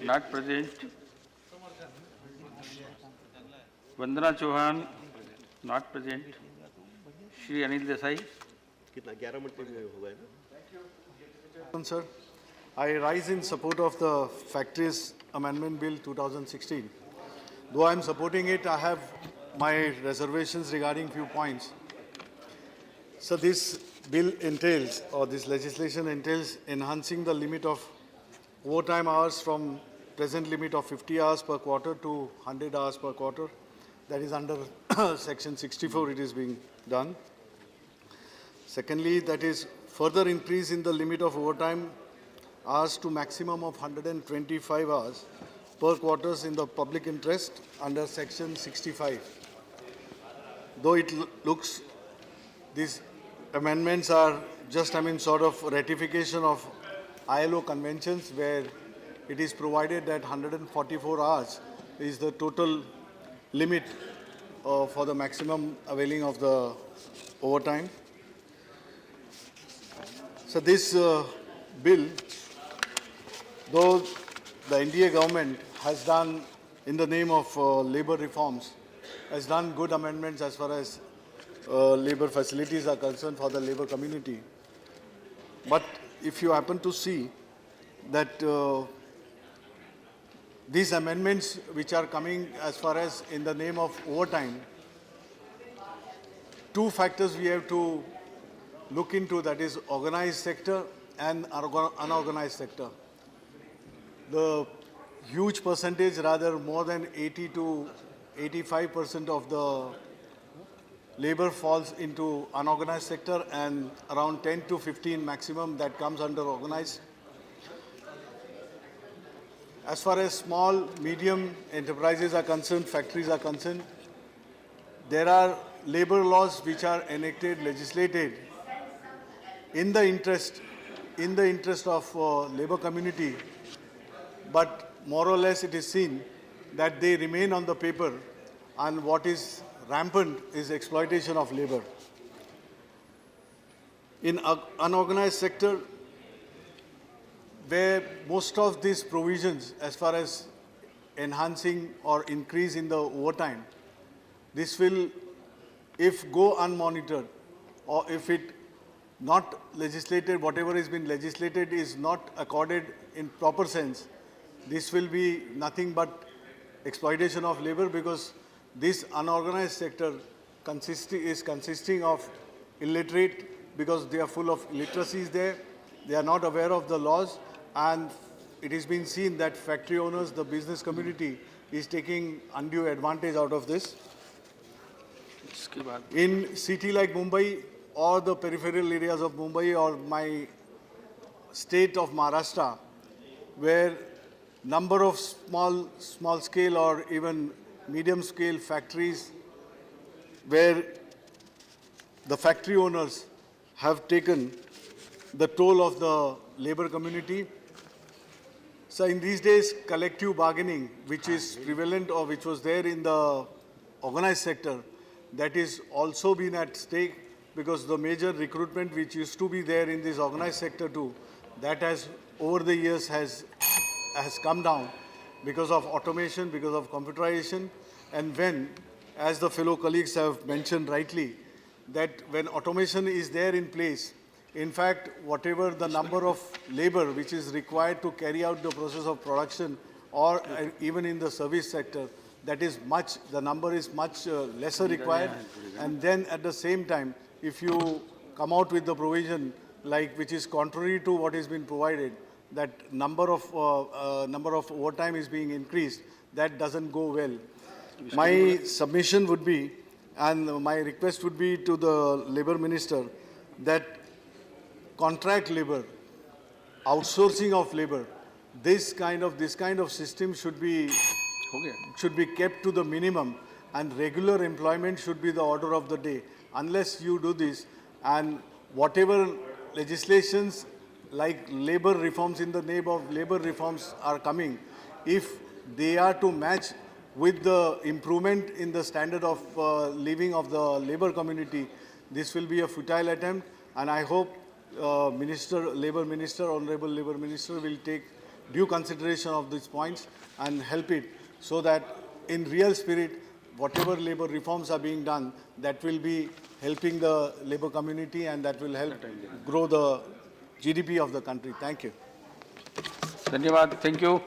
not present. Vandana Chauhan, not present. Sh.Anil Desai. कितना 11 minute में होगा ना? Sir, I rise in support of the Factories Amendment Bill 2016. Though I am supporting it, I have my reservations regarding few points. So this bill entails, or this legislation entails, enhancing the limit of overtime hours from present limit of 50 hours per quarter to 100 hours per quarter. That is under section 64 it is being done. Secondly, that is further increase in the limit of overtime hours to maximum of 125 hours per quarters in the public interest under section 65. Though it looks, these amendments are just, sort of ratification of ILO conventions where it is provided that 144 hours is the total limit for the maximum availing of the overtime. So this bill, though the NDA government has done, in the name of labor reforms, has done good amendments as far as labor facilities are concerned for the labor community. But if you happen to see that these amendments which are coming as far as in the name of overtime, two factors we have to look into, that is organized sector and unorganized sector. The huge percentage, rather more than 80 to 85% of the labor falls into unorganized sector and around 10 to 15 maximum that comes under organized. As far as small, medium enterprises are concerned, factories are concerned, there are labor laws which are enacted, legislated in the interest of labor community, but more or less it is seen that they remain on the paper, and what is rampant is exploitation of labor. In unorganized sector, where most of these provisions as far as enhancing or increase in the overtime, this will, if go unmonitored or if it not legislated, whatever has been legislated is not accorded in proper sense, this will be nothing but exploitation of labor, because this unorganized sector is consisting of illiterate, because they are full of illiteracies there, they are not aware of the laws, and it is being seen that factory owners, the business community is taking undue advantage out of this. In city like Mumbai or the peripheral areas of Mumbai or my state of Maharashtra, where number of small scale or even medium scale factories, where the factory owners have taken the toll of the labor community. So in these days, collective bargaining, which is prevalent or which was there in the organized sector, that is also been at stake, because the major recruitment which used to be there in this organized sector too, that has over the years has come down because of automation, because of computerization. And when, as the fellow colleagues have mentioned rightly, that when automation is there in place, in fact, whatever the number of labor which is required to carry out the process of production, or even in the service sector, that is much, the number is much lesser required. And then at the same time, if you come out with the provision like which is contrary to what has been provided, that number of overtime is being increased, that doesn't go well. My submission would be, and my request would be to the Labour Minister, that contract labor, outsourcing of labor, this kind of system should be kept to the minimum, and regular employment should be the order of the day. Unless you do this, and whatever legislations like labor reforms, in the name of labor reforms are coming, if they are to match with the improvement in the standard of living of the labor community, this will be a futile attempt. And I hope Honorable Labor Minister will take due consideration of these points and help it so that in real spirit, whatever labor reforms are being done, that will be helping the labor community and that will help grow the GDP of the country. Thank you. धन्यवाद. Thank you.